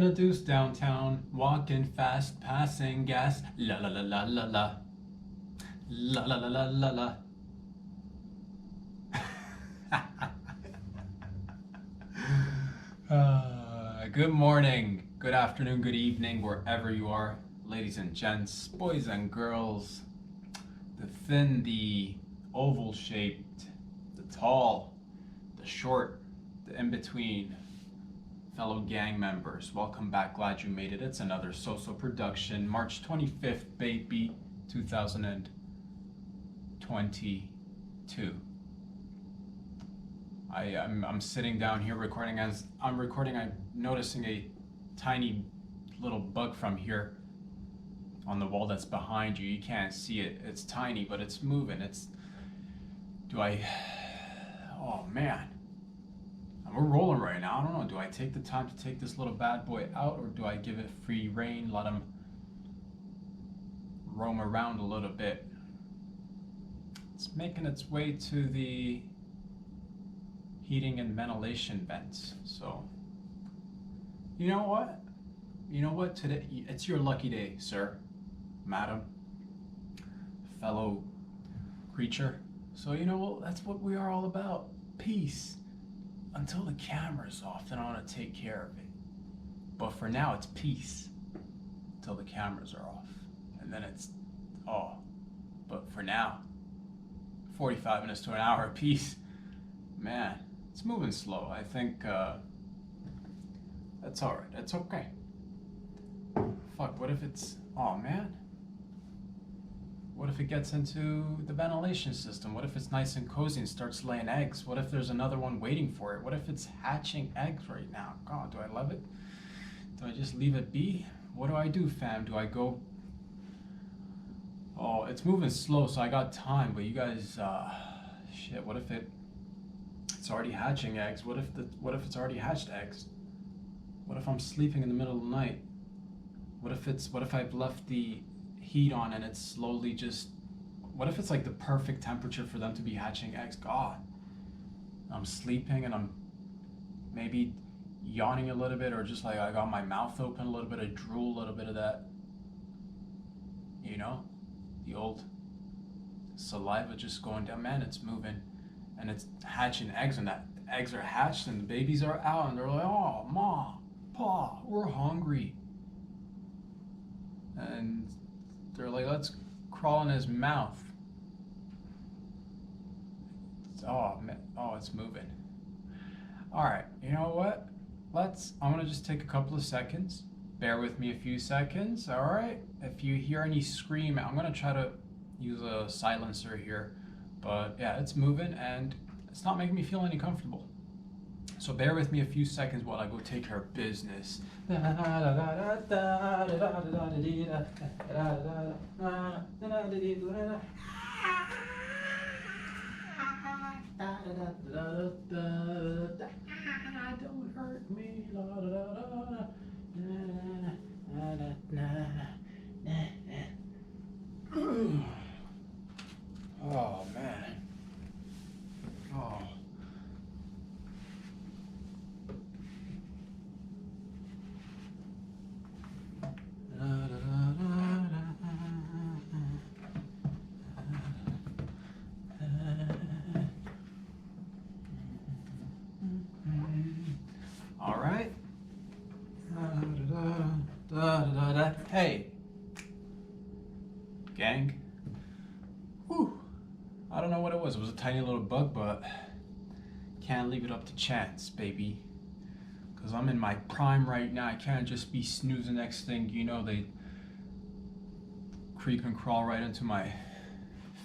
Having a deuce downtown, walking fast, passing gas. La la la la la la. La la la la la la. Good morning, good afternoon, good evening, wherever you are, ladies and gents, boys and girls, the thin, the oval shaped, the tall, the short, the in between, fellow gang members. Welcome back, glad you made it. It's another So-So production, March 25th, baby, 2022. I'm sitting down here recording. As I'm recording, I'm noticing a tiny little bug from here on the wall that's behind you. You can't see it. It's tiny, but it's moving. Oh man. And we're rolling right now. I don't know. Do I take the time to take this little bad boy out, or do I give it free rein, let him roam around a little bit? It's making its way to the heating and ventilation vents. So, you know what? Today, it's your lucky day, sir, madam, fellow creature. So, that's what we are all about. Peace. Until the camera's off, then I want to take care of it. But for now, it's peace. Until the cameras are off. And then but for now, 45 minutes to an hour of peace. Man, it's moving slow. I think that's all right. That's okay. Fuck, what if it's... Oh, man. What if it gets into the ventilation system? What if it's nice and cozy and starts laying eggs? What if there's another one waiting for it? What if it's hatching eggs right now? God, do I love it? Do I just leave it be? What do I do, fam? Do I go... Oh, it's moving slow, so I got time, but you guys... Shit, what if it's already hatching eggs? What if it's already hatched eggs? What if I'm sleeping in the middle of the night? What if I've left the heat on and it's slowly just... What if it's like the perfect temperature for them to be hatching eggs? God. I'm sleeping and I'm maybe yawning a little bit, or just like I got my mouth open, a little bit of drool, a little bit of that, the old saliva just going down. Man, it's moving. And it's hatching eggs, and that eggs are hatched and the babies are out, and they're like, oh, Ma, Pa, we're hungry. And they're like, let's crawl in his mouth. It's moving. All right, you know what? I'm gonna just take a couple of seconds. Bear with me a few seconds, all right? If you hear any scream, I'm gonna try to use a silencer here. But yeah, it's moving and it's not making me feel any comfortable. So bear with me a few seconds while I go take care of business. Don't hurt me. Oh man. Oh. All right. Hey, gang. Whew. I don't know what it was. It was a tiny little bug, but can't leave it up to chance, baby. Because I'm in my prime right now. I can't just be snoozing. Next thing you know, they creep and crawl right into my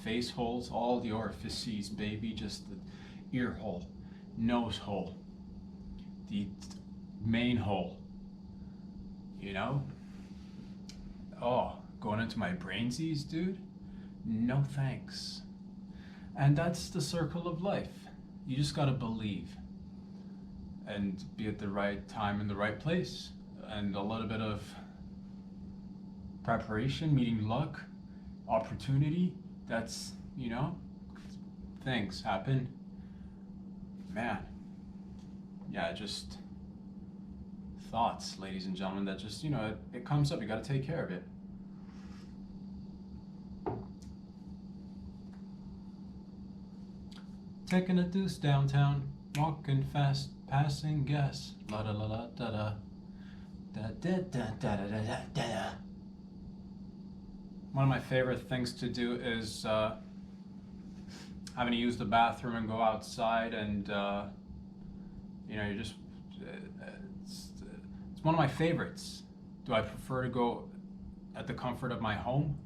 face holes, all the orifices, baby. Just the ear hole, nose hole, the main hole, Oh, going into my brainsies, dude? No thanks. And that's the circle of life. You just gotta believe and be at the right time in the right place, and a little bit of preparation, meeting luck, opportunity. That's, things happen. Man, yeah, just thoughts, ladies and gentlemen, that just, it comes up. You got to take care of it. Taking a deuce downtown, walking fast, passing gas. La da la la da da. Da da da da da da da. One of my favorite things to do is having to use the bathroom and go outside, and you're just. It's one of my favorites. Do I prefer to go at the comfort of my home?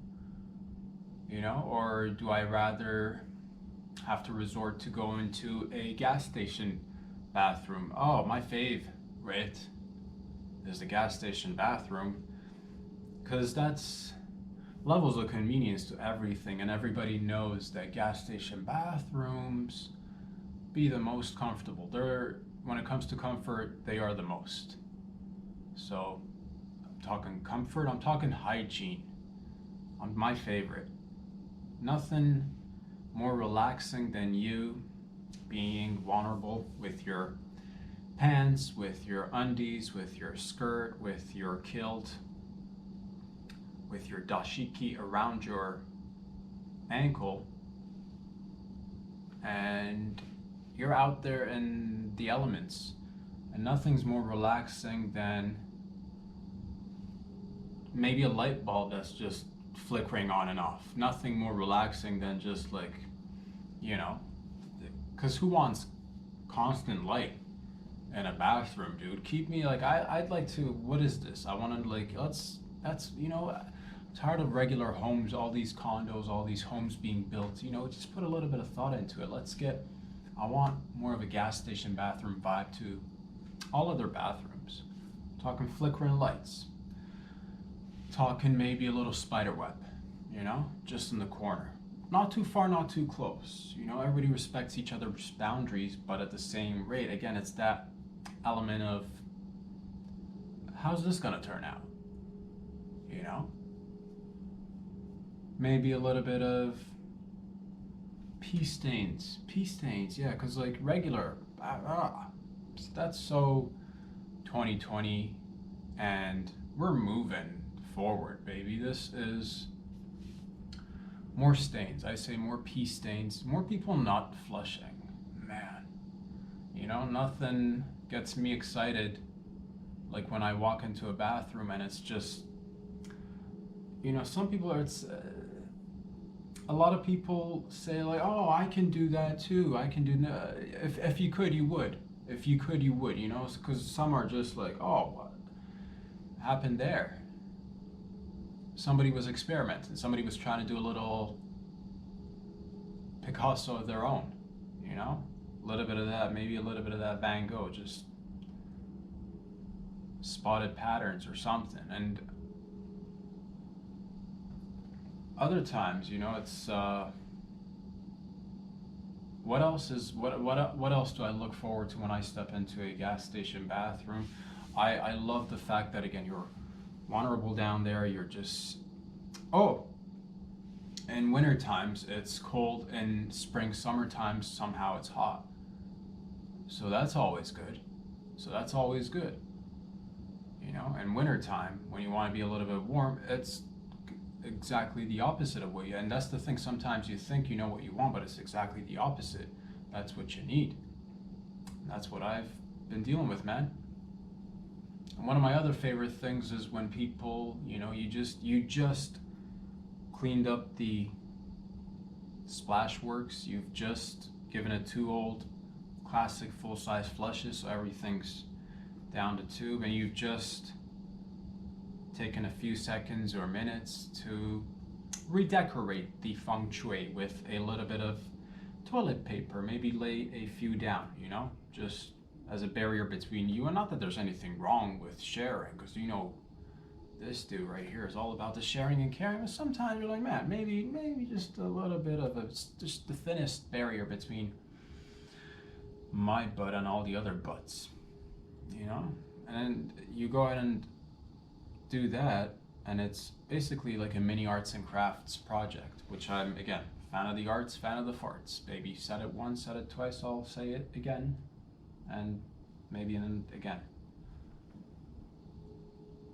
Or do I rather have to resort to go into a gas station bathroom? Oh, my favorite is the gas station bathroom, because that's levels of convenience to everything, and everybody knows that gas station bathrooms be the most comfortable. When it comes to comfort, they are the most. So I'm talking comfort, I'm talking hygiene. I'm my favorite. Nothing more relaxing than you being vulnerable with your pants, with your undies, with your skirt, with your kilt, with your dashiki around your ankle, and you're out there in the elements. And nothing's more relaxing than maybe a light bulb that's just flickering on and off. Nothing more relaxing than just because who wants constant light in a bathroom, dude? Keep me I'd like to, what is this? I want to tired of regular homes, all these condos, all these homes being built, just put a little bit of thought into it. I want more of a gas station bathroom vibe to all other bathrooms. Talking flickering lights. Talking maybe a little spider web, just in the corner. Not too far, not too close. Everybody respects each other's boundaries, but at the same rate, again, it's that element of how's this gonna turn out? Maybe a little bit of pee stains, yeah, because regular, that's so 2020, and we're moving forward, baby. This is more stains. I say more pee stains, more people not flushing. Man, nothing gets me excited like when I walk into a bathroom and it's just, some people are, a lot of people say oh, I can do that too. I can do if you could, you would. If you could, you would. Because some are just oh, what happened there? Somebody was experimenting. Somebody was trying to do a little Picasso of their own. A little bit of that, maybe a little bit of that Van Gogh, just spotted patterns or something. And other times, it's what else do I look forward to when I step into a gas station bathroom? I love the fact that, again, you're vulnerable down there. You're just in winter times it's cold, in spring, summer times somehow it's hot. So that's always good. In winter time, when you want to be a little bit warm, it's exactly the opposite of what you, and that's the thing, sometimes you think you know what you want, but it's exactly the opposite. That's what you need. And that's what I've been dealing with, man. And one of my other favorite things is when people, you just cleaned up the splash works, you've just given it 2 old classic full-size flushes, so everything's down to tube, and you've just taken a few seconds or minutes to redecorate the feng shui with a little bit of toilet paper, maybe lay a few down, just as a barrier between you. And not that there's anything wrong with sharing, because this dude right here is all about the sharing and caring, but sometimes you're like, man, maybe just a little bit of just the thinnest barrier between my butt and all the other butts, and you go ahead and do that, and it's basically like a mini arts and crafts project, which I'm, again, fan of the arts, fan of the farts, baby. Said it once, said it twice, I'll say it again, and maybe then again.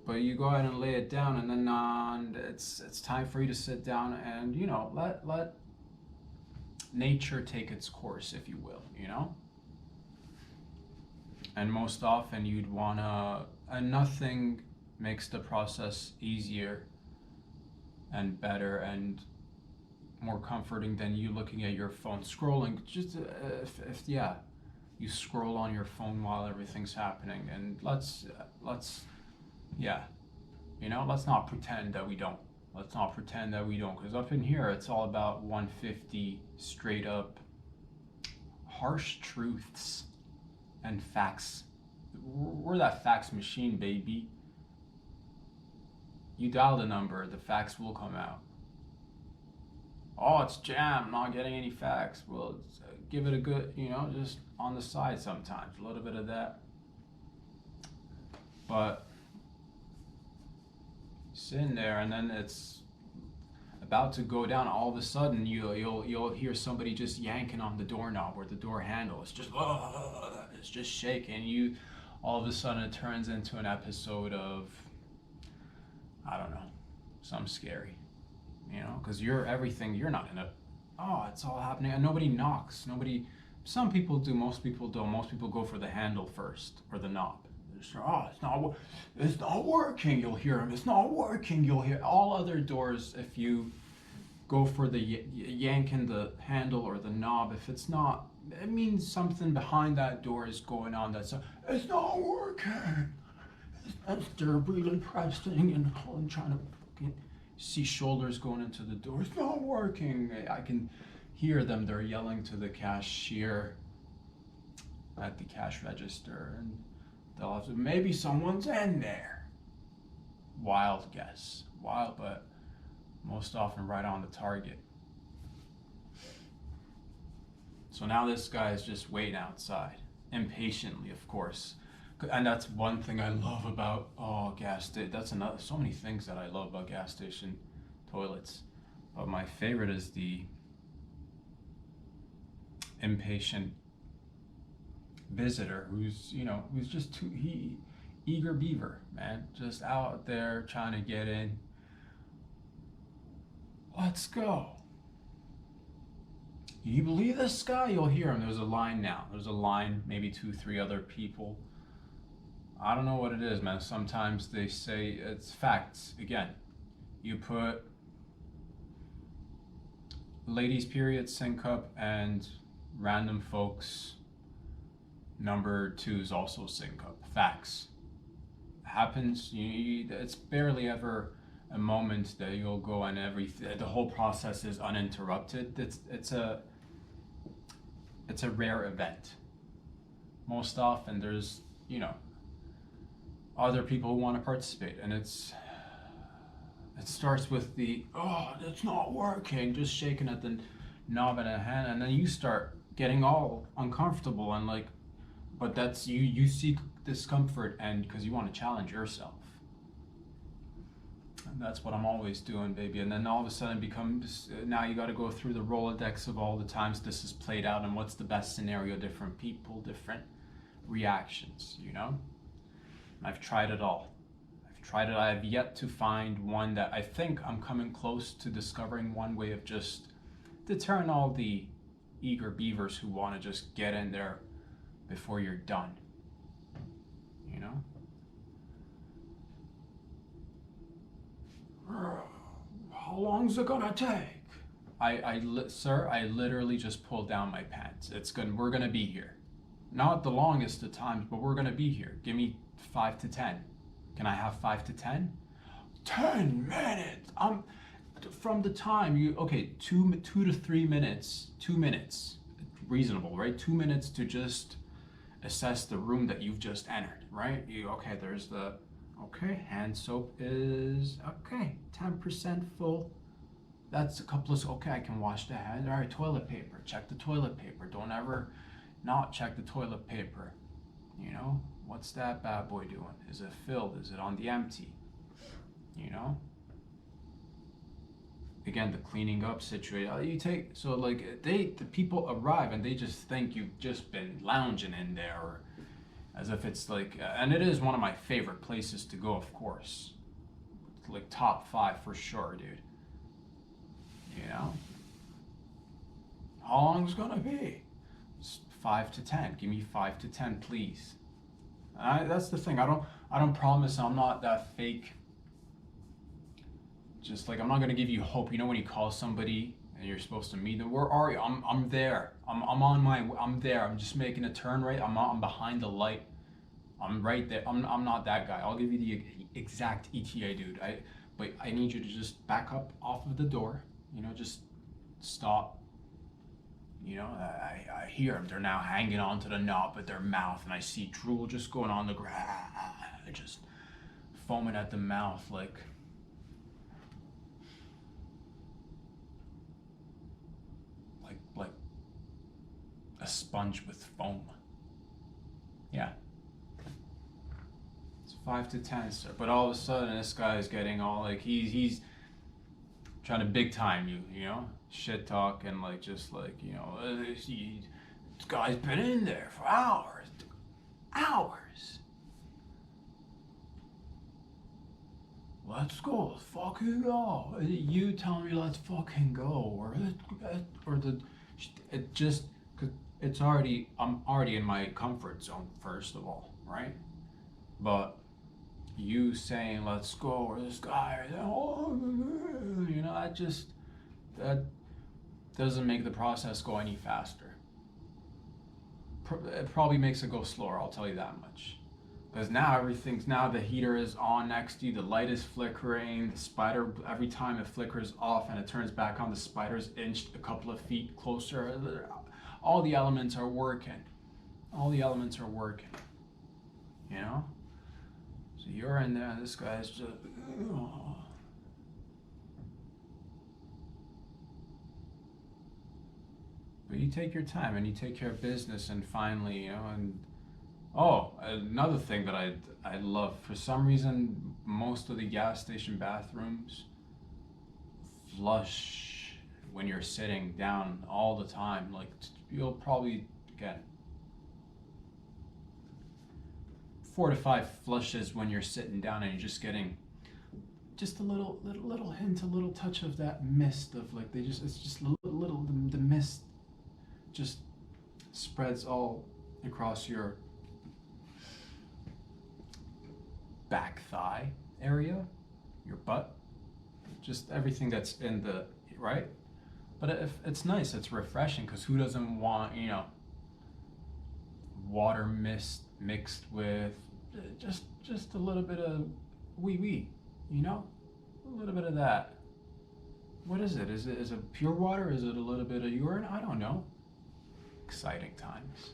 but you go ahead and lay it down, and then it's time for you to sit down and, you know, let nature take its course, if you will, you know. And most often you'd wanna, and nothing makes the process easier and better and more comforting than you looking at your phone, scrolling. Just if yeah, you scroll on your phone while everything's happening, and let's yeah, you know, let's not pretend that we don't. Let's not pretend that we don't, because up in here it's all about 150 straight up harsh truths and facts. We're that fax machine, baby. You dial the number, the fax will come out. Oh, it's jammed, not getting any fax. Well, give it a good, you know, just on the side sometimes, a little bit of that. But sitting there, and then it's about to go down. All of a sudden, you'll hear somebody just yanking on the doorknob or the door handle. It's just shaking. You, all of a sudden, it turns into an episode of, I don't know, something scary. You know, because you're everything. You're not in it. Oh, it's all happening, and nobody knocks. Nobody. Some people do. Most people don't. Most people go for the handle first or the knob. Oh, it's not working. You'll hear them. It's not working. You'll hear all other doors. If you go for the yanking the handle or the knob, if it's not, it means something behind that door is going on. It's not working. They're really pressing and trying to see shoulders going into the door. It's not working. I can hear them. They're yelling to the cashier at the cash register, and they'll have to, maybe someone's in there. Wild guess. Wild, but most often right on the target. So now this guy is just waiting outside, impatiently, of course. And that's one thing I love about gas station. That's another. So many things that I love about gas station toilets, but my favorite is the impatient visitor who's just eager beaver, man, just out there trying to get in. Let's go. You believe this guy? You'll hear him. There's a line now. There's a line, maybe 2-3 other people. I don't know what it is, man. Sometimes they say it's facts. Again, you put ladies period sync up and random folks number 2 is also sync up. Facts. Happens. It's barely ever a moment that you'll go and the whole process is uninterrupted. It's a rare event. Most often there's, other people who want to participate, and it starts with it's not working, just shaking at the knob in a hand, and then you start getting all uncomfortable and but that's you seek discomfort, and because you want to challenge yourself. And that's what I'm always doing, baby. And then all of a sudden it becomes, now you got to go through the Rolodex of all the times this is played out and what's the best scenario, different people, different reactions, I've tried it all. I have yet to find one that I think I'm coming close to discovering one way of just deterring all the eager beavers who want to just get in there before you're done. How long's it gonna take? Sir, I literally just pulled down my pants. We're gonna be here. Not the longest of times, but we're gonna be here. Give me 5 to 10. Can I have 5 to 10? 10 minutes. From the time 2 to 3 minutes. 2 minutes, reasonable, right? 2 minutes to just assess the room that you've just entered, right? There's the hand soap is 10% full. That's a couple of I can wash the hands. All right, toilet paper. Check the toilet paper. Don't ever not check the toilet paper. What's that bad boy doing? Is it filled? Is it on the empty? Again, the cleaning up situation. The people arrive and they just think you've just been lounging in there, as if it's like, and it is one of my favorite places to go, of course. Like top 5 for sure, dude. You know? How long is it gonna be? 5 to 10. Give me 5 to 10, please. That's the thing. I don't promise. I'm not that fake. Just like I'm not gonna give you hope. You know when you call somebody and you're supposed to meet them, where are you? I'm there. I'm there. I'm just making a turn right. I'm behind the light. I'm right there. I'm not that guy. I'll give you the exact ETA, dude. But I need you to just back up off of the door. You know, just stop. You know, I hear them. They're now hanging onto the knob with their mouth, and I see drool just going on the ground, just foaming at the mouth, like a sponge with foam. Yeah. It's 5 to 10, sir. But all of a sudden, this guy is getting all like he's trying to big time you, you know, shit talk and like just like, you know, this guy's been in there for hours. Let's go, let's fucking go. You tell me let's fucking go, it just, cause it's already, I'm already in my comfort zone first of all, right? But you saying let's go, or this guy, you know, that doesn't make the process go any faster. It probably makes it go slower, I'll tell you that much. Because now the heater is on next to you, the light is flickering, the spider, every time it flickers off and it turns back on, the spider's inched a couple of feet closer. All the elements are working. You know? So you're in there, and this guy's just, But you take your time and you take care of business, and finally, you know, and another thing that I love, for some reason, most of the gas station bathrooms flush when you're sitting down all the time. Like, you'll probably get 4 to 5 flushes when you're sitting down, and you're just getting just a little hint, a little touch of that mist of like, it's just little the mist just spreads all across your back thigh area, your butt, just everything that's in the, right? But if it's nice, it's refreshing, because who doesn't want, you know, water mist mixed with just a little bit of wee, you know, a little bit of that. What is it? Is it pure water? Is it a little bit of urine? I don't know. Exciting times.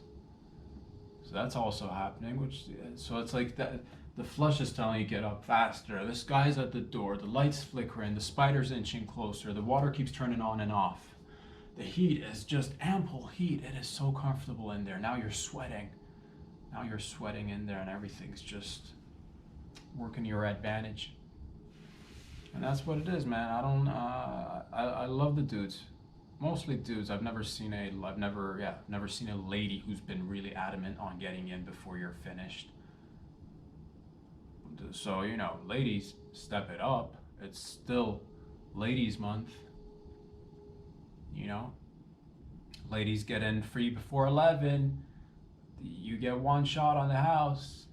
So that's also happening, so it's like that. The flush is telling you get up faster. This guy's at the door. The light's flickering. The spider's inching closer. The water keeps turning on and off. The heat is just ample heat. It is so comfortable in there. Now you're sweating. In there, and everything's just working your advantage. And that's what it is, man. I love the dudes. Mostly dudes. I've never seen a lady who's been really adamant on getting in before you're finished. So, you know, ladies, step it up. It's still Ladies Month. You know, ladies get in free before 11. You get one shot on the house.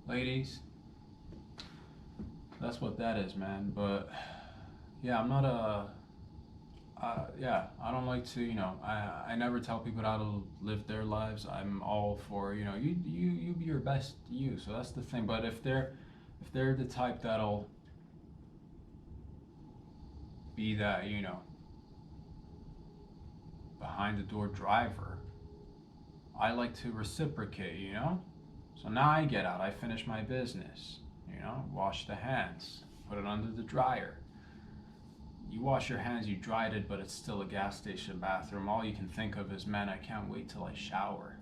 Ladies. That's what that is, man. But yeah, I'm not I don't like to, you know, I never tell people how to live their lives. I'm all for, you know, you be your best you. So that's the thing. But if they're the type that'll be that, you know, behind the door driver, I like to reciprocate, you know? So now I get out, I finish my business, you know, wash the hands, put it under the dryer. You wash your hands, you dried it, but it's still a gas station bathroom. All you can think of is, man, I can't wait till I shower.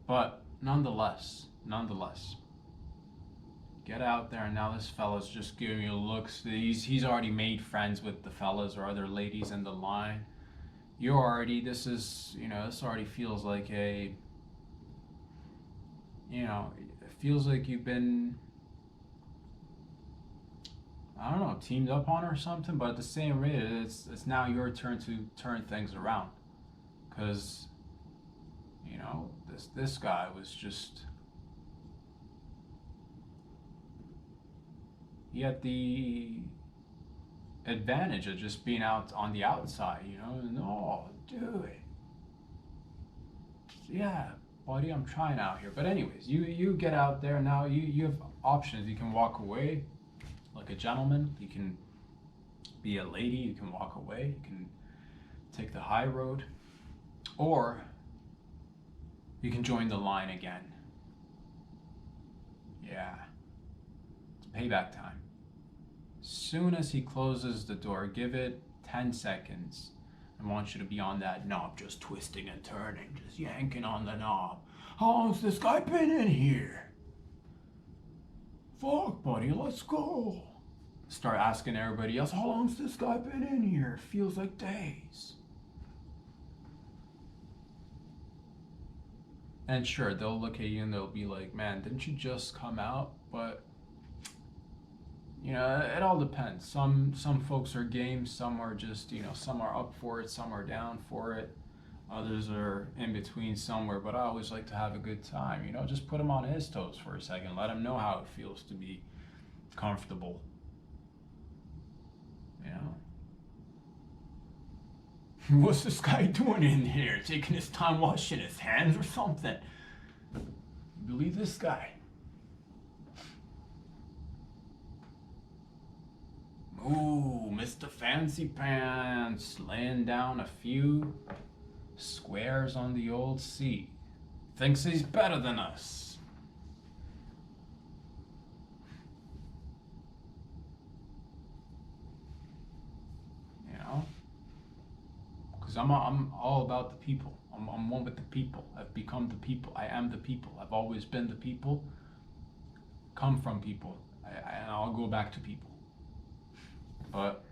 But nonetheless, get out there, and now this fella's just giving you looks. He's already made friends with the fellas or other ladies in the line. This already feels like a you know, it feels like you've been, I don't know, teamed up on or something, but at the same rate, it's now your turn to turn things around. Because, you know, this guy was just, he had the advantage of just being out on the outside, you know, no, do it. Yeah, buddy, I'm trying out here. But anyways, you get out there now, you have options. You can walk away like a gentleman, you can be a lady, you can walk away, you can take the high road, or you can join the line again. Yeah, it's payback time. Soon as he closes the door, give it 10 seconds. I want you to be on that knob, just twisting and turning, just yanking on the knob. How long's this guy been in here? Fuck, buddy, let's go. Start asking everybody else, how long's this guy been in here? It feels like days. And sure, they'll look at you and they'll be like, man, didn't you just come out? But, you know, it all depends. Some folks are game, some are just, you know, some are up for it, some are down for it. Others are in between somewhere, but I always like to have a good time, you know, just put him on his toes for a second. Let him know how it feels to be comfortable, you know. What's this guy doing in here? Taking his time washing his hands or something? You believe this guy? Ooh, Mr. Fancy Pants, laying down a few squares on the old seat. Thinks he's better than us. You know? Because I'm all about the people. I'm one with the people. I've become the people. I am the people. I've always been the people. Come from people. And I'll go back to people. But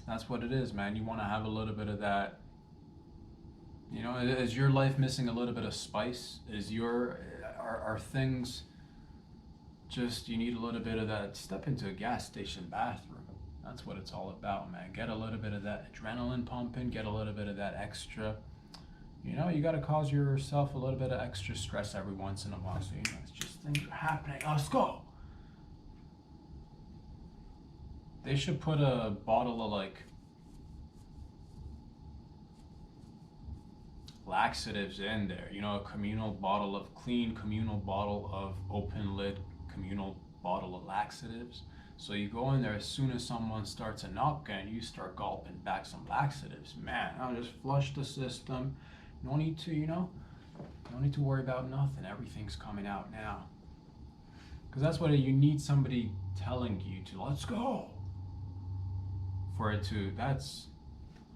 that's what it is, man. You want to have a little bit of that. You know, is your life missing a little bit of spice? Are things just, you need a little bit of that? Step into a gas station bathroom. That's what it's all about, man. Get a little bit of that adrenaline pumping, get a little bit of that extra. You know, you got to cause yourself a little bit of extra stress every once in a while. So, you know, it's just things are happening. Let's go. They should put a bottle of like laxatives in there. You know, a communal bottle of clean, communal bottle of open lid, communal bottle of laxatives. So you go in there as soon as someone starts a knock and you start gulping back some laxatives. Man, I'll just flush the system. No need to, you know, no need to worry about nothing. Everything's coming out now. Because that's what you need, somebody telling you to, let's go. For it to, that's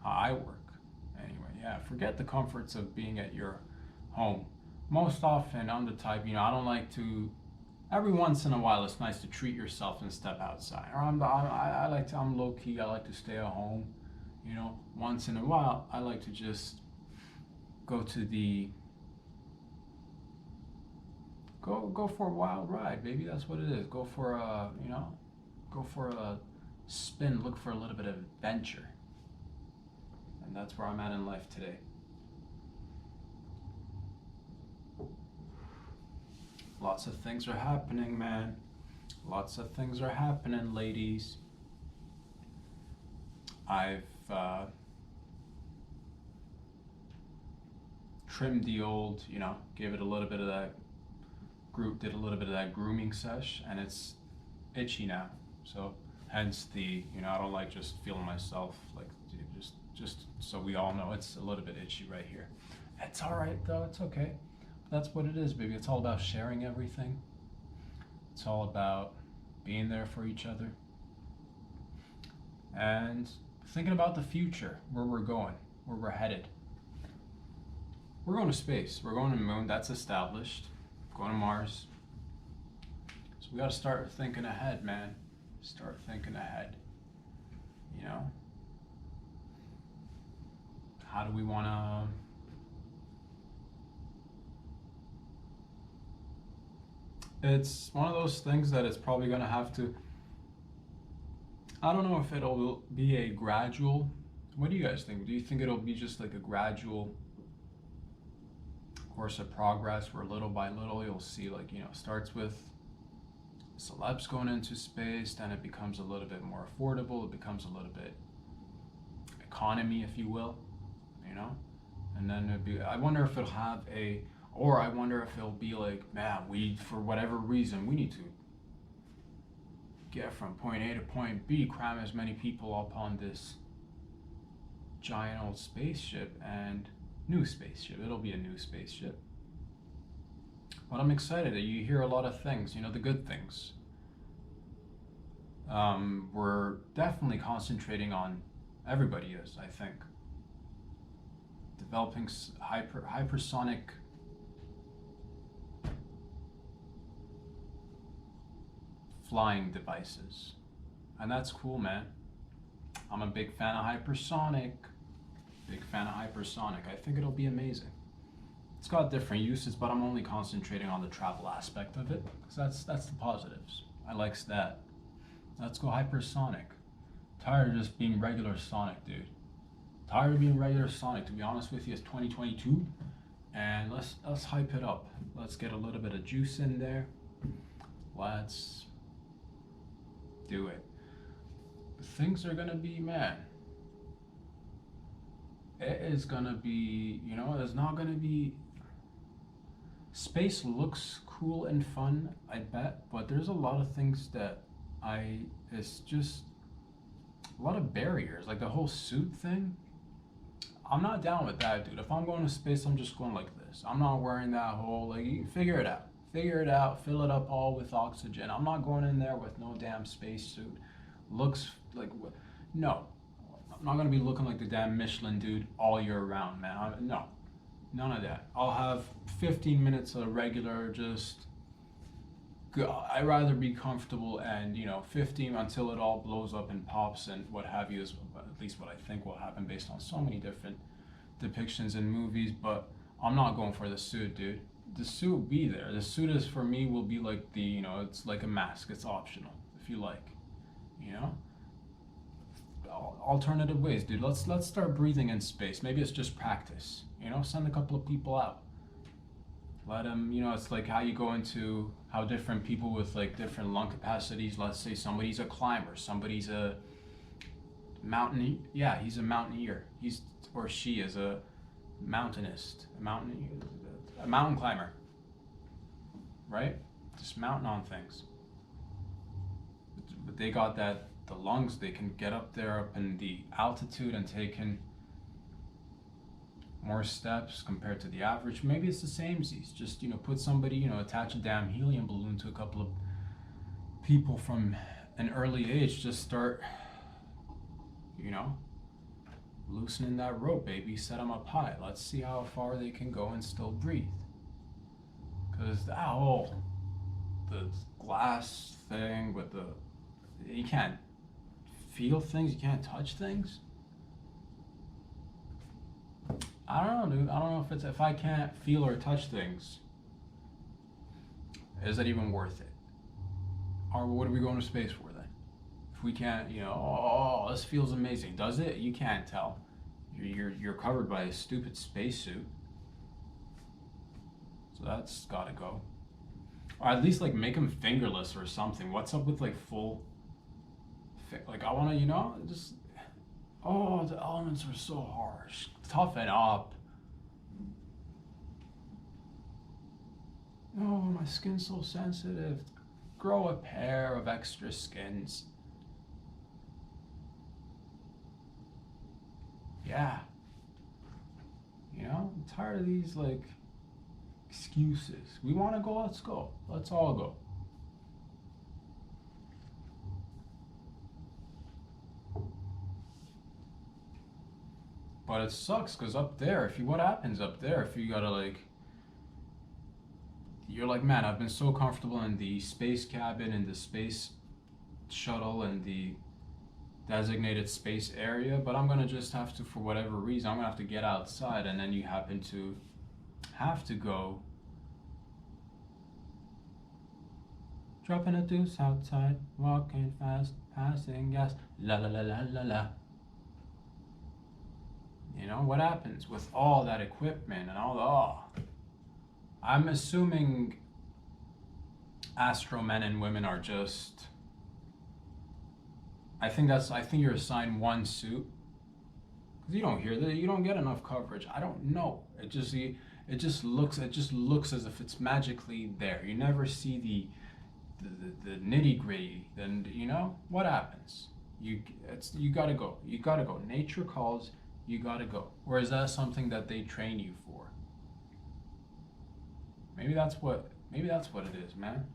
how I work. Anyway, yeah, forget the comforts of being at your home. Most often, I'm the type, you know, I don't like to, every once in a while, it's nice to treat yourself and step outside. Or I'm low key, I like to stay at home. You know, once in a while, I like to just go to the, go for a wild ride, baby. That's what it is. Go for a, you know, go for a spin, look for a little bit of adventure. And that's where I'm at in life today. Lots of things are happening, man. Lots of things are happening, ladies. I've trimmed the old, you know, gave it a little bit of that did a little bit of that grooming sesh, and it's itchy now. So hence the, you know, I don't like just feeling myself, like just so we all know, it's a little bit itchy right here. It's all right though, it's okay. That's what it is, baby. It's all about sharing everything. It's all about being there for each other. And thinking about the future, where we're going, where we're headed. We're going to space. We're going to the moon, that's established. Going to Mars. So we got to start thinking ahead, man. Start thinking ahead. You know? How do we want to It's one of those things that it's probably going to have to, I don't know if it'll be a gradual, what do you guys think? Do you think it'll be just like a gradual course of progress where little by little you'll see, like, starts with celebs going into space, then it becomes a little bit more affordable, it becomes a little bit economy, if you will, and then it'd be, I wonder if it'll have or I wonder if it'll be like, man, we, for whatever reason, we need to get from point A to point B, cram as many people up on this giant old spaceship, and new spaceship, it'll be a new spaceship. But I'm excited that you hear a lot of things, the good things. We're definitely concentrating on, everybody is, I think, developing hypersonic flying devices. And that's cool, man. I'm a big fan of hypersonic. I think it'll be amazing. It's got different uses, but I'm only concentrating on the travel aspect of it, because that's the positives. I likes that. Let's go hypersonic. Tired of just being regular Sonic, dude. Tired of being regular Sonic, to be honest with you. It's 2022, and let's hype it up. Let's get a little bit of juice in there. Let's do it. Things are gonna be, man. It is gonna be, it's not gonna be. Space looks cool and fun, I bet, but there's a lot of things that it's just a lot of barriers, like the whole suit thing. I'm not down with that, dude. If I'm going to space, I'm just going like this. I'm not wearing that whole, like, you figure it out, fill it up all with oxygen. I'm not going in there with no damn spacesuit. Looks like, no. I'm not gonna be looking like the damn Michelin dude all year round, man. No, none of that. I'll have 15 minutes of regular, just, I'd rather be comfortable and, 15 until it all blows up and pops and what have you, is at least what I think will happen based on so many different depictions in movies. But I'm not going for the suit, dude. The suit will be there. The suit is, for me, will be like the, it's like a mask. It's optional, if you like, alternative ways, dude. Let's start breathing in space. Maybe it's just practice, send a couple of people out. Let them, it's like how you go into, how different people with like different lung capacities, let's say somebody's a climber, somebody's a mountaineer. Yeah, he's a mountaineer. He's, or she is a mountainist, a mountain climber, right? Just mountain on things. But they got that, the lungs, they can get up there, up in the altitude, and taking more steps compared to the average. Maybe it's the same Z's. Just, put somebody, attach a damn helium balloon to a couple of people from an early age. Just start, loosening that rope, baby. Set them up high. Let's see how far they can go and still breathe. Because that whole, the glass thing with you can't feel things, you can't touch things. I don't know, dude. I don't know if I can't feel or touch things, is it even worth it? Or what are we going to space for then? If we can't, oh, this feels amazing. Does it? You can't tell. You're covered by a stupid spacesuit. So that's gotta go. Or at least like make them fingerless or something. What's up with like full? Like, I wanna, just, oh, the elements are so harsh. Toughen up. Oh, my skin's so sensitive. Grow a pair of extra skins. Yeah. I'm tired of these, like, excuses. We wanna go, let's go. Let's all go. But it sucks, because up there, what happens up there if you gotta, like, you're like, man, I've been so comfortable in the space cabin, in the space shuttle, and the designated space area, but I'm gonna just have to, for whatever reason, I'm gonna have to get outside, and then you happen to have to go Dropping a deuce outside, walking fast, passing gas, la la la la la la. You know, what happens with all that equipment and all the, I'm assuming astro men and women are just, I think you're assigned one suit. Because you don't hear that, you don't get enough coverage. I don't know. It just looks as if it's magically there. You never see the nitty gritty. Then you know what happens. You gotta go. You gotta go. Nature calls. You gotta go. Or is that something that they train you for? Maybe that's what it is, man.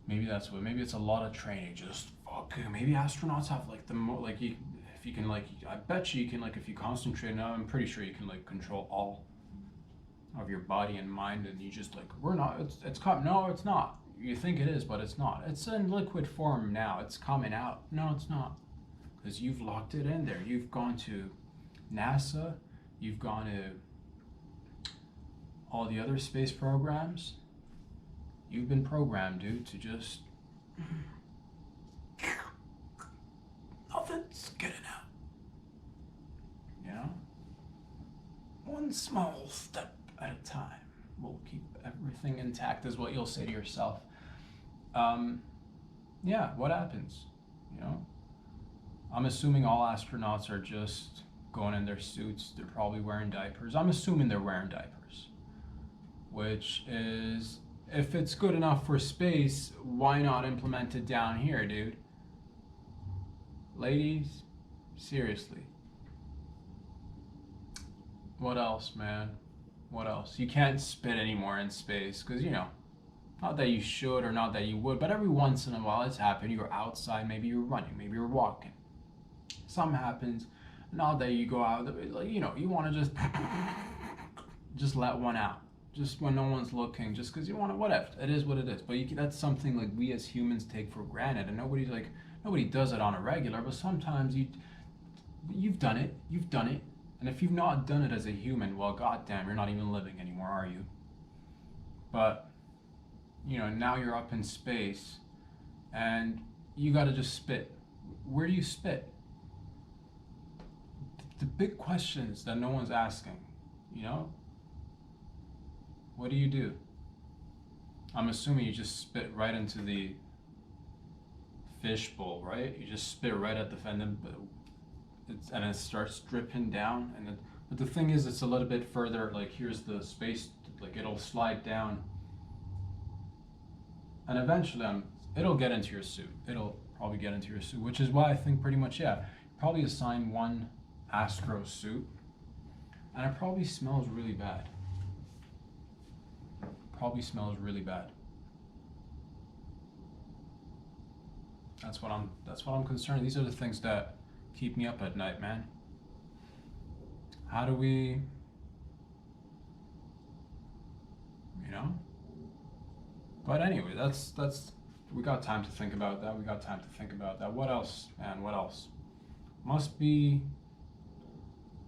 Maybe it's a lot of training. Just fuck. Maybe astronauts have like if you can like, I bet you can like, if you concentrate. Now I'm pretty sure you can like control all of your body and mind, and you just like, no, it's not. You think it is, but it's not. It's in liquid form now. It's coming out. No, it's not, because you've locked it in there. You've gone to NASA. You've gone to all the other space programs. You've been programmed, dude, to just nothing's getting out. You know? One small step at a time will keep everything intact, is what you'll say to yourself. Yeah, what happens? You know? I'm assuming all astronauts are just going in their suits. They're probably wearing diapers. I'm assuming they're wearing diapers. Which is, if it's good enough for space, why not implement it down here, dude? Ladies, seriously. What else, man? What else? You can't spit anymore in space, because, you know, not that you should or not that you would, but every once in a while it's happened. You're outside, maybe you're running, maybe you're walking. Something happens. Not that you go out, like, you know, you want to just let one out. Just when no one's looking, just because you want to, whatever. It is what it is. But that's something like we as humans take for granted, and nobody does it on a regular. But sometimes you've done it, and if you've not done it as a human, well, goddamn, you're not even living anymore, are you? But you know, now you're up in space, and you got to just spit. Where do you spit? The big questions that no one's asking, you know. What do you do? I'm assuming you just spit right into the fish bowl, right? You just spit right at the end, and it starts dripping down. But the thing is, it's a little bit further. Like, here's the space. Like, it'll slide down, and eventually, it'll get into your suit. It'll probably get into your suit, which is why I think pretty much, yeah, probably assign one astro suit, and it probably smells really bad. Probably smells really bad. That's what I'm concerned. These are the things that keep me up at night, man. How do we, you know? But anyway, that's we got time to think about that. What else, man? What else? Must be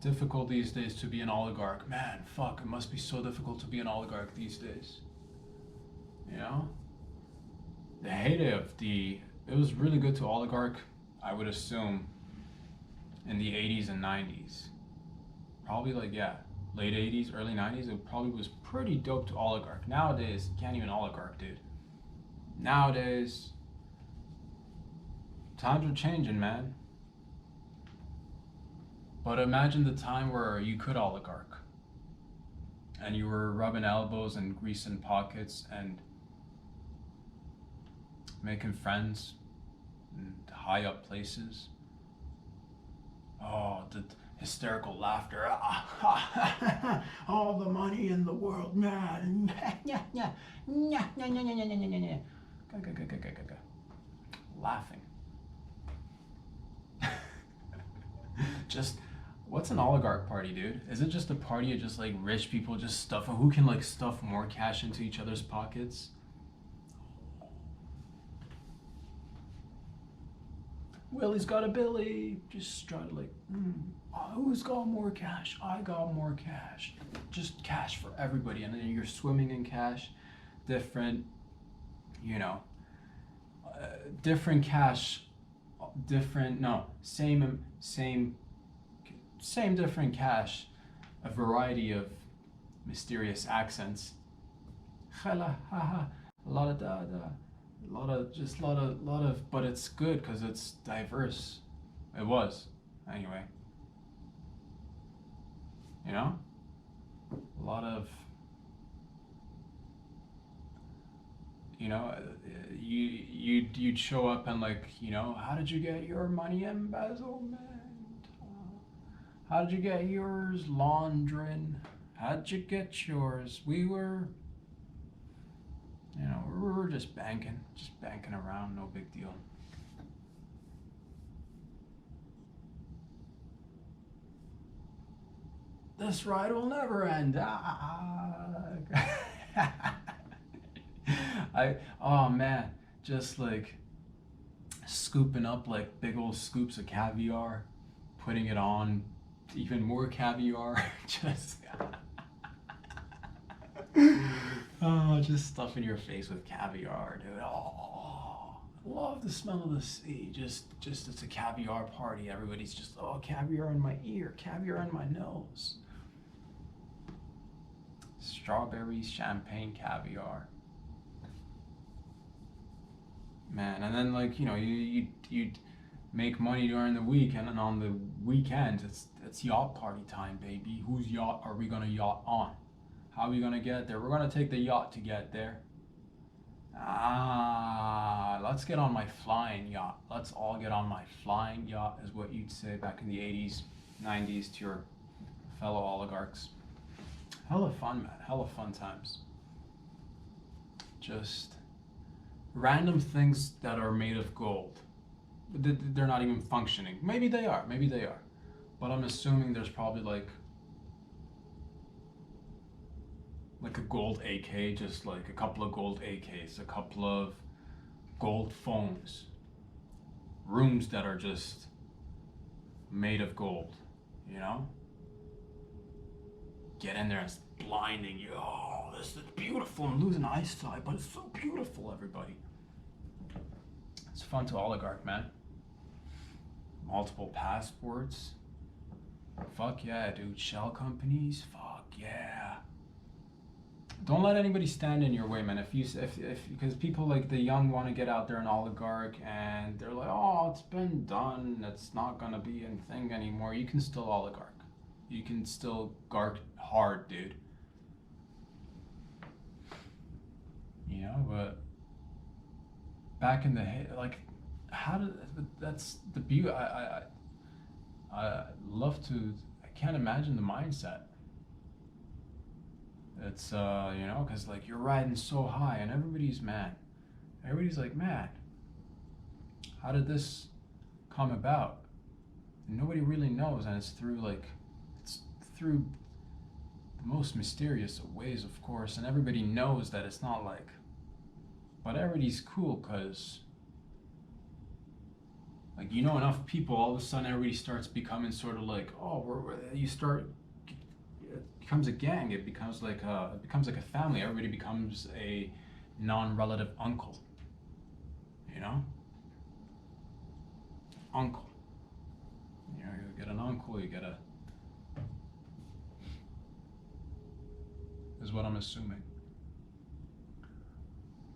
difficult these days to be an oligarch. Man, fuck, it must be so difficult to be an oligarch these days. You know? The heyday of it was really good to oligarch, I would assume, in the 80s and 90s. Probably like, yeah, late 80s, early 90s, it probably was pretty dope to oligarch. Nowadays, you can't even oligarch, dude. Nowadays, times are changing, man. But imagine the time where you could oligarch, and you were rubbing elbows and greasing pockets and making friends in high up places. Oh, the hysterical laughter. All the money in the world, man. Laughing. Just, what's an oligarch party, dude? Is it just a party of just like rich people just stuffing, who can like stuff more cash into each other's pockets? Willie's got a Billy. Just try to like, who's got more cash? I got more cash. Just cash for everybody. And then you're swimming in cash. Different, you know, different cash, different, no, same different cash, a variety of mysterious accents. Khala, haha, a lot of da da, a lot of just lot of, but it's good because it's diverse. It was, anyway. You know, a lot of, you know, you'd show up and like, you know, how did you get your money embezzlement? How did you get yours laundering? How'd you get yours? We were, you know, we were just banking around, no big deal. This ride will never end. Oh man, just like scooping up like big old scoops of caviar, putting it on even more caviar, just oh, just stuffing your face with caviar, dude. Oh, love the smell of the sea. Just it's a caviar party. Everybody's just, oh, caviar in my ear, caviar in my nose. Strawberries, champagne, caviar. Man, and then like, you know, you'd make money during the week, and then on the weekends it's yacht party time, baby. Whose yacht are we gonna yacht on? How are we gonna get there? We're gonna take the yacht to get there. Let's get on my flying yacht. Let's all get on my flying yacht, is what you'd say back in the 80s, 90s to your fellow oligarchs. Hella fun, man. Hella fun times. Just random things that are made of gold. They're not even functioning. Maybe they are. But I'm assuming there's probably like a gold AK, just like a couple of gold AKs, a couple of gold phones, rooms that are just made of gold, you know? Get in there and it's blinding you. Oh, this is beautiful. I'm losing eyesight, but it's so beautiful, everybody. It's fun to oligarch, man. Multiple passports. Fuck yeah, dude. Shell companies. Fuck yeah. Don't let anybody stand in your way, man. If because people like the young want to get out there and oligarch, and they're like, oh, it's been done. It's not gonna be a thing anymore. You can still oligarch. You can still gark hard, dude. You know, but back in the like, how did that's the beauty. I love to. I can't imagine the mindset. It's you know, because like you're riding so high and everybody's mad. Everybody's like, man, how did this come about? And nobody really knows, and it's through the most mysterious of ways, of course, and everybody knows that it's not like, but everybody's cool because, like, you know, enough people, all of a sudden everybody starts becoming sort of like, oh, you start, it becomes a gang, it becomes like a family, everybody becomes a non-relative uncle, you know? Uncle. You know, you get an uncle, you get a, is what I'm assuming.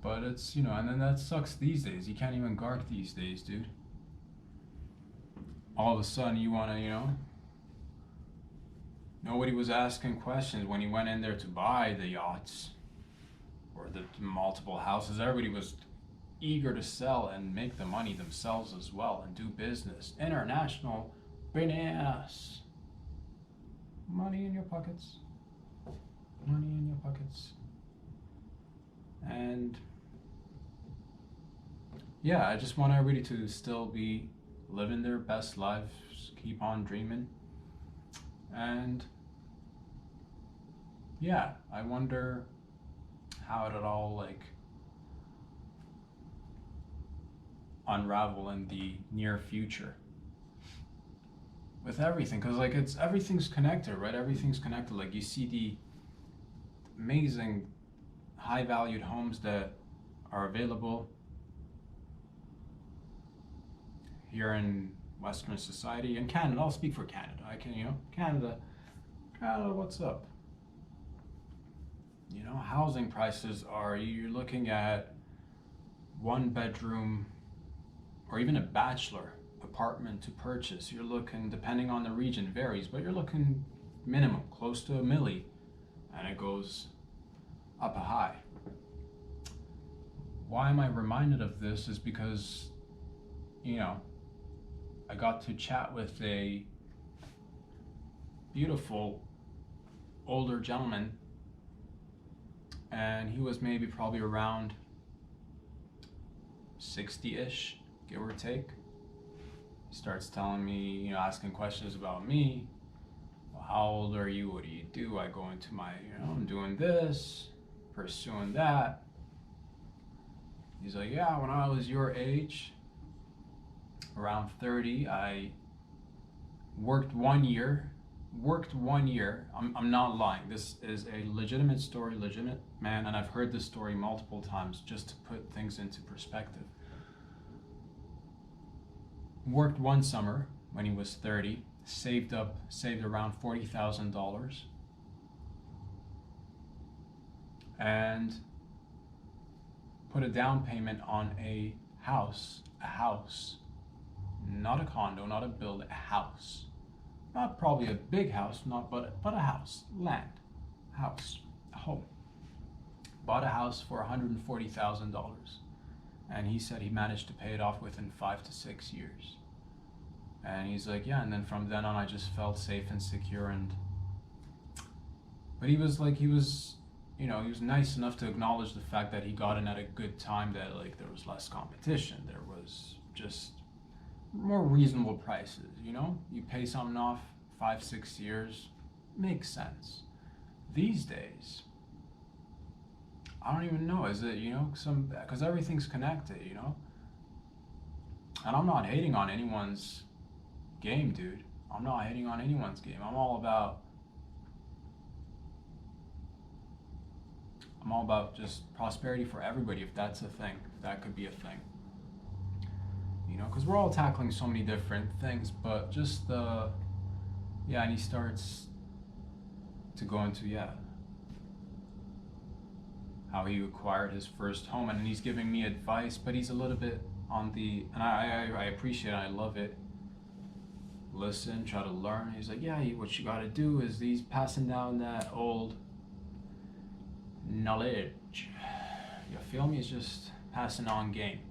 But it's, you know, and then that sucks these days. You can't even gark these days, dude. All of a sudden you want to, you know, nobody was asking questions when you went in there to buy the yachts or the multiple houses. Everybody was eager to sell and make the money themselves as well and do business. International bananas. Money in your pockets. Money in your pockets. And yeah, I just want everybody to still be living their best lives, keep on dreaming. And yeah, I wonder how it'll all like unravel in the near future with everything, because like everything's connected, right? Everything's connected. Like you see the amazing high valued homes that are available here in Western society, in Canada, I'll speak for Canada. I can, Canada, what's up? Housing prices you're looking at 1 bedroom or even a bachelor apartment to purchase. You're looking, depending on the region, varies, but you're looking minimum close to $1 million, and it goes up a high. Why am I reminded of this is because, I got to chat with a beautiful older gentleman, and he was probably around 60-ish, give or take. He starts telling me, asking questions about me. Well, how old are you? What do you do? I go into my, I'm doing this, pursuing that. He's like, yeah, when I was your age, around 30, I worked 1 year. I'm not lying. This is a legitimate story, legitimate man, and I've heard this story multiple times just to put things into perspective. Worked 1 summer when he was 30, saved around $40,000, and put a down payment on a house, not a condo, not a build, a house. Not probably a big house, but a house, land, house, a home. Bought a house for $140,000, and he said he managed to pay it off within 5 to 6 years. And he's like, yeah, and then from then on, I just felt safe and secure. But he was nice enough to acknowledge the fact that he got in at a good time, that there was less competition, there was just more reasonable prices. You pay something off 5-6 years, makes sense. These days, I don't even know, is it, because everything's connected, and I'm not hating on anyone's game, dude. I'm not hating on anyone's game. I'm all about just prosperity for everybody, if that's a thing, if that could be a thing. Because we're all tackling so many different things, but just and he starts to go into, how he acquired his first home, and he's giving me advice, but he's a little bit on the, and I appreciate it, I love it. Listen, try to learn. He's like, what you gotta do is he's passing down that old knowledge. You feel me? It's just passing on game.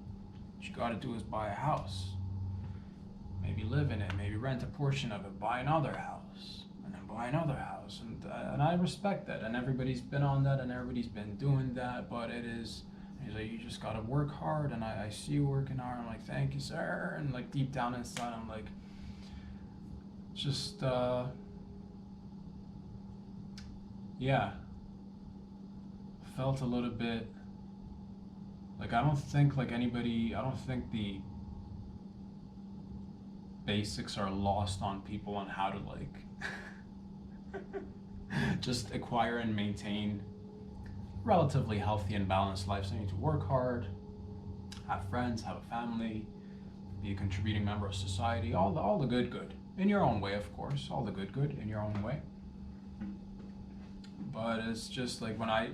What you gotta do is buy a house, maybe live in it, maybe rent a portion of it, buy another house, and then buy another house, and I respect that, and everybody's been on that, and everybody's been doing that, but he's like, you just gotta work hard, and I see you working hard. I'm like, thank you, sir, and deep down inside, I'm like, just felt a little bit I don't think the basics are lost on people on how to just acquire and maintain relatively healthy and balanced life. So you need to work hard, have friends, have a family, be a contributing member of society, all the good in your own way, of course, all the good in your own way. But it's just when I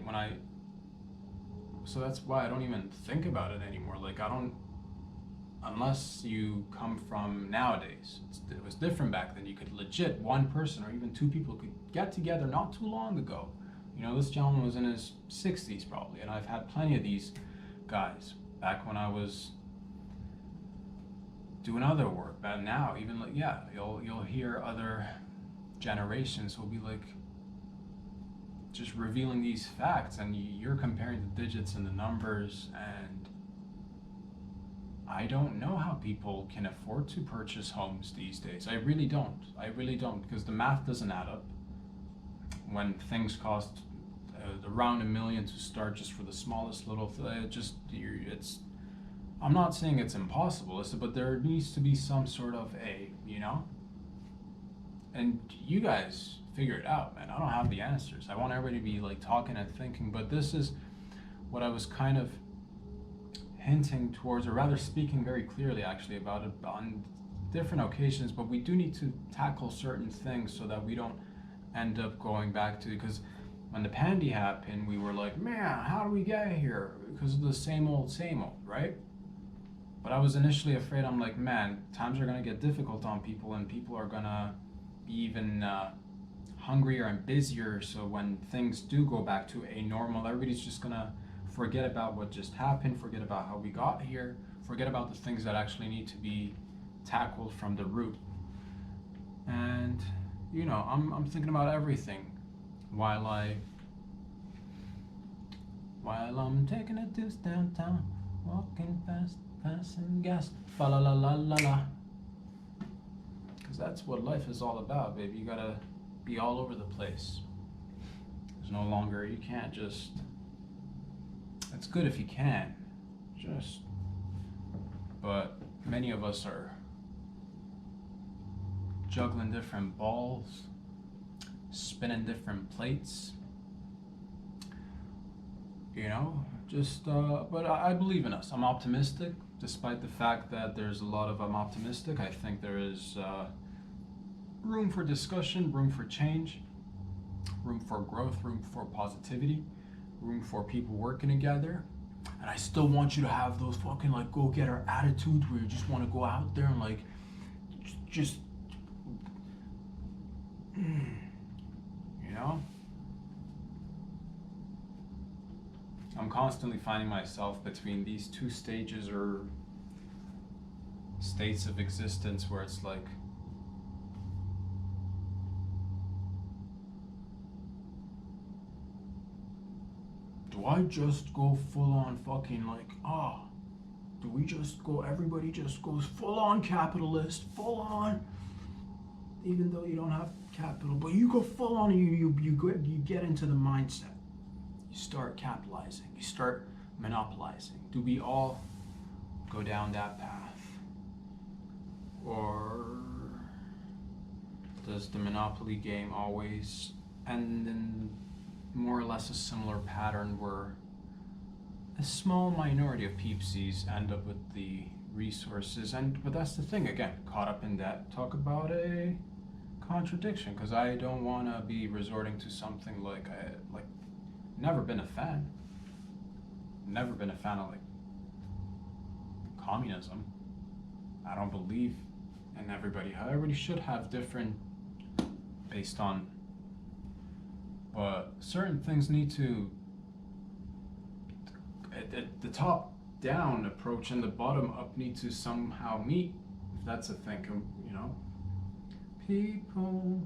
so that's why I don't even think about it anymore. Unless you come from nowadays, it was different back then. You could legit, one person or even two people could get together not too long ago. This gentleman was in his 60s probably, and I've had plenty of these guys back when I was doing other work. But now, even you'll hear other generations who'll be just revealing these facts, and you're comparing the digits and the numbers, and I don't know how people can afford to purchase homes these days. I really don't, because the math doesn't add up. When things cost around $1 million to start, just for the smallest little I'm not saying it's impossible, but there needs to be some sort of and you guys figure it out, man. I don't have the answers. I want everybody to be talking and thinking, but this is what I was kind of hinting towards, or rather speaking very clearly actually about it on different occasions, but we do need to tackle certain things so that we don't end up going back to, because when the pandy happened, we were like, man, how do we get here? Because of the same old, right? But I was initially afraid. I'm like, man, times are going to get difficult on people, and people are going to be even hungrier and busier. So when things do go back to a normal, everybody's just going to forget about what just happened, forget about how we got here, forget about the things that actually need to be tackled from the root. And, you know, I'm thinking about everything while I'm taking a deuce downtown, walking fast, passing gas, fa la la la la la. Because that's what life is all about, baby. You gotta be all over the place. There's no longer, you can't just, it's good if you can, but many of us are juggling different balls, spinning different plates, you know, but I believe in us. I'm optimistic, despite the fact that there's a lot of, I'm optimistic. I think there is room for discussion, room for change, room for growth, room for positivity, room for people working together. And I still want you to have those fucking like go-getter attitudes where you just want to go out there and like just you know, I'm constantly finding myself between these two stages or states of existence where it's like, do I just go full on fucking like, do we just go, everybody just goes full on capitalist, full on, even though you don't have capital, but you go full on, you get into the mindset. You start capitalizing, you start monopolizing. Do we all go down that path? Or does the monopoly game always end in more or less a similar pattern where a small minority of peepsies end up with the resources? But that's the thing, again, caught up in that. Talk about a contradiction, because I don't want to be resorting to something like never been a fan of like communism. I don't believe in everybody. How everybody should have different based on, but certain things need to, the top down approach and the bottom up need to somehow meet, if that's a thing, you know. People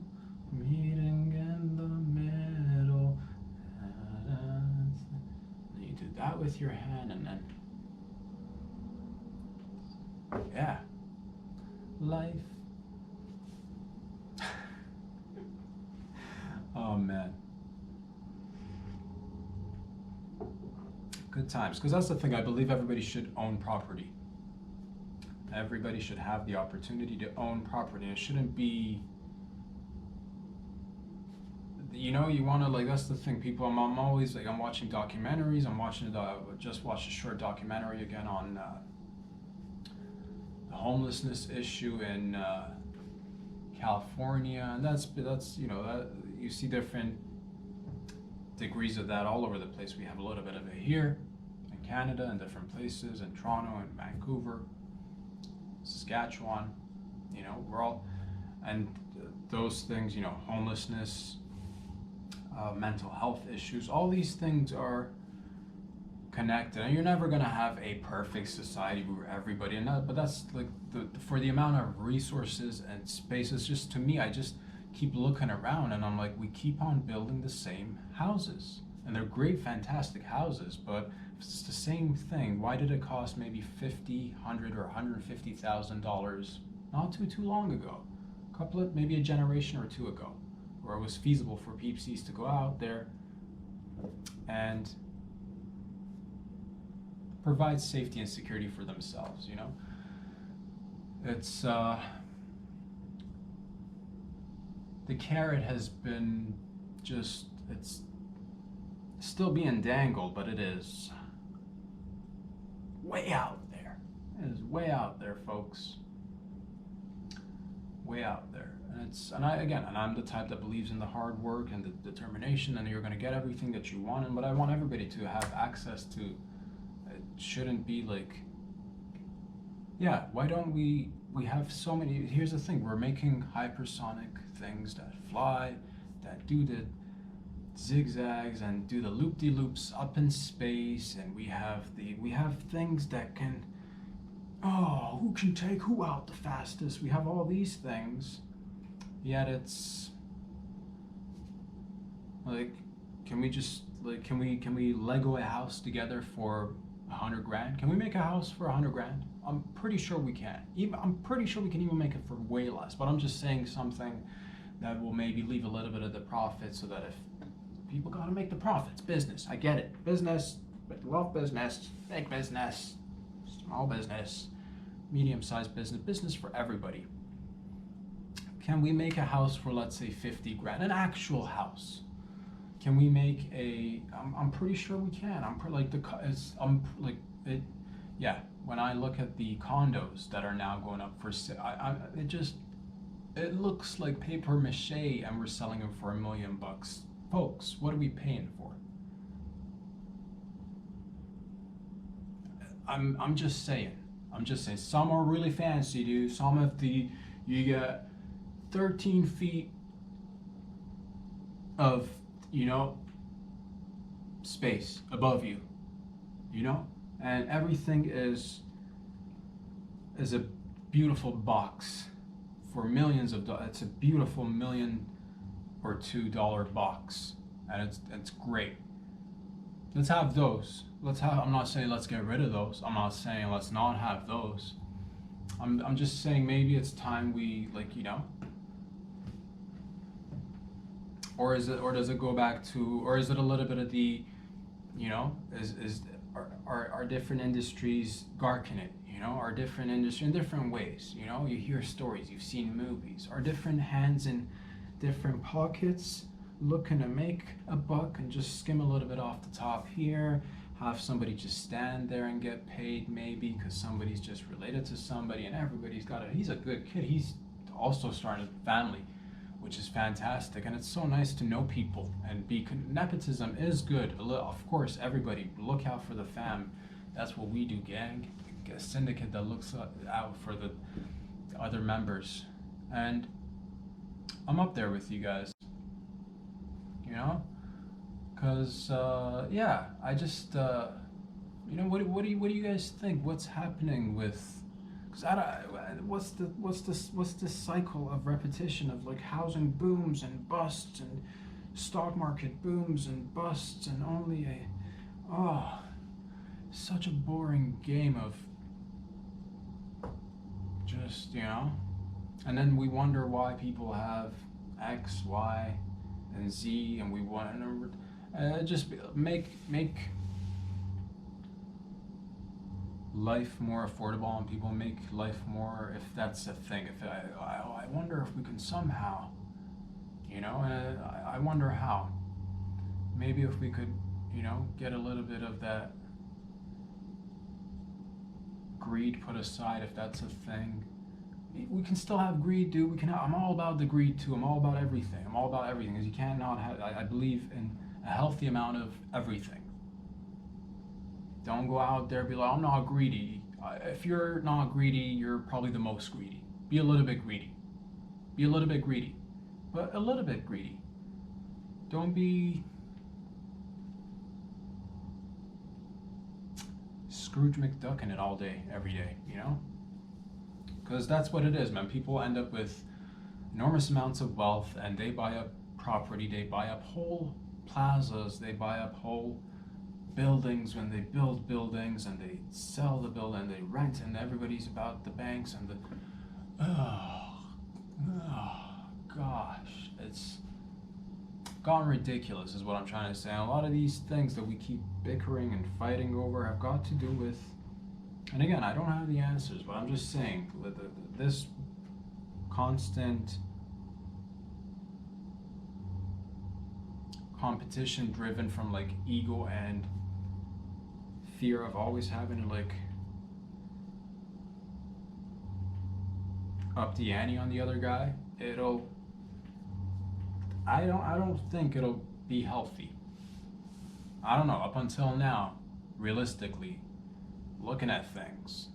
meeting in the middle. You do that with your hand, and then, yeah, life. Oh man, good times. Because that's the thing, I believe everybody should own property. Everybody should have the opportunity to own property. It shouldn't be, you know, you want to, like, that's the thing, people, I'm always like, I'm watching documentaries, just watched a short documentary again on the homelessness issue in California, and that's you know, that you see different degrees of that all over the place. We have a little bit of it here in Canada and different places, in Toronto and Vancouver, Saskatchewan, you know, we're all, and those things, you know, homelessness, mental health issues, all these things are connected, and you're never going to have a perfect society where everybody, but that's like for the amount of resources and spaces, just to me, I just keep looking around and I'm like, we keep on building the same houses, and they're great, fantastic houses, but it's the same thing. Why did it cost maybe $50, $100, or $150,000 not too long ago? Maybe a generation or two ago, where it was feasible for peepsies to go out there and provide safety and security for themselves, you know? It's, the carrot has been just, it's still being dangled, but it is way out there. It is way out there, folks. Way out there. And I'm the type that believes in the hard work and the determination, and you're going to get everything that you want. And but I want everybody to have access to. It shouldn't be like, yeah, why don't we have so many. Here's the thing, we're making hypersonic things that fly, that do the zigzags and do the loop-de-loops up in space, and we have things that can, oh, who can take who out the fastest. We have all these things, yet it's like, can we Lego a house together for $100,000? Can we make a house for $100,000? I'm pretty sure we can. I'm pretty sure we can even make it for way less. But I'm just saying something that will maybe leave a little bit of the profit, so that if people gotta make the profits, business. I get it, business. But love business, big business, small business, medium-sized business for everybody. Can we make a house for, let's say, $50,000, an actual house? Can we make a? I'm pretty sure we can. Yeah. When I look at the condos that are now going up for sale, it looks like paper mache, and we're selling them for $1 million. Folks, what are we paying for? I'm just saying. Some are really fancy, dude. Some of you get 13 feet of, space above you, and everything is a beautiful box for millions of dollars. It's a beautiful $1 million or $2 box, and it's great. Let's have those. I'm not saying let's get rid of those. I'm not saying let's not have those. I'm just saying maybe it's time we, or does it go back to, or is it a little bit of the, are different industries garking it? Are different industries in different ways? You hear stories, you've seen movies. Are different hands in different pockets looking to make a buck and just skim a little bit off the top here? Have somebody just stand there and get paid, maybe because somebody's just related to somebody, and he's a good kid. He's also starting a family, which is fantastic, and it's so nice to know people and nepotism is good. Of course, everybody look out for the fam. That's what we do, gang. A syndicate that looks out for the other members, and I'm up there with you guys. Because I just what do you guys think? What's happening with? Because what's the cycle of repetition of like housing booms and busts and stock market booms and busts, and only such a boring game of just and then we wonder why people have X, Y, and Z, and we want to just make life more affordable, and people make life more, if that's a thing. I wonder if we can somehow, and I wonder how. Maybe if we could, get a little bit of that greed put aside, if that's a thing. We can still have greed, dude. I'm all about the greed too. I'm all about everything. Because you cannot have. I believe in a healthy amount of everything. Don't go out there and be like, I'm not greedy. If you're not greedy, you're probably the most greedy. Be a little bit greedy. But a little bit greedy. Don't be Scrooge McDucking it all day, every day, Because that's what it is, man. People end up with enormous amounts of wealth, and they buy up property, they buy up whole plazas, they buy up whole buildings when they build buildings, and they sell the building, and they rent, and everybody's about the banks and the gosh, it's gotten ridiculous is what I'm trying to say. And a lot of these things that we keep bickering and fighting over have got to do with, and again, I don't have the answers, but I'm just saying this constant competition driven from like ego and fear of always having to like up the ante on the other guy, I don't think it'll be healthy. I don't know, up until now, realistically, looking at things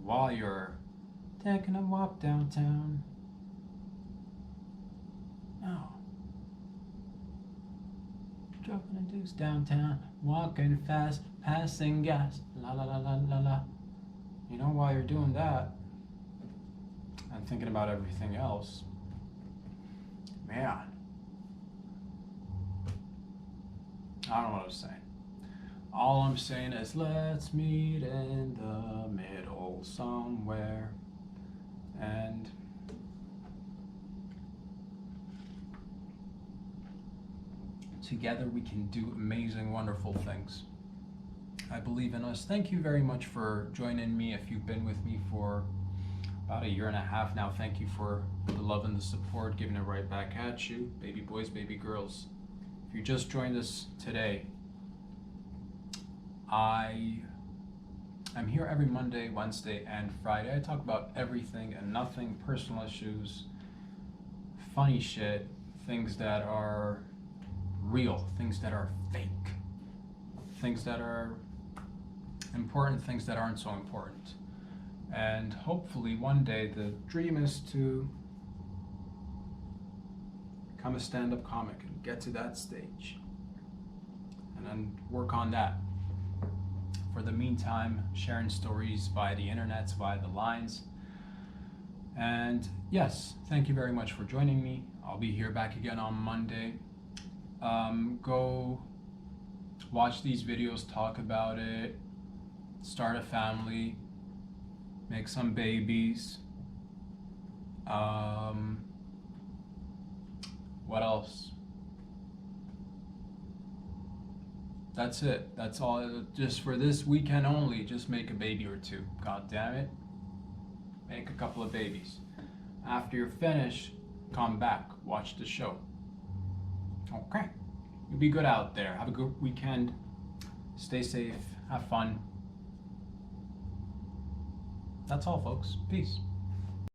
while you're taking a walk downtown. No. Dropping a deuce downtown, walking fast, passing gas, la la la la la la. You know, while you're doing that and thinking about everything else, man, I don't know what I'm saying. All I'm saying is let's meet in the middle somewhere, and together we can do amazing, wonderful things. I believe in us. Thank you very much for joining me. If you've been with me for about 1.5 years now, thank you for the love and the support, giving it right back at you, baby boys, baby girls. If you just joined us today, I'm here every Monday, Wednesday, and Friday. I talk about everything and nothing, personal issues, funny shit, things that are real, things that are fake, things that are important, things that aren't so important. And hopefully one day the dream is to become a stand-up comic and get to that stage and then work on that. For the meantime, sharing stories via the internet, via the lines. And yes, thank you very much for joining me. I'll be here back again on Monday. Go watch these videos, talk about it, start a family, make some babies. What else? That's it. That's all. Just for this weekend only, just make a baby or two. God damn it. Make a couple of babies. After you're finished, come back, watch the show. Okay. You be good out there. Have a good weekend. Stay safe. Have fun. That's all, folks. Peace.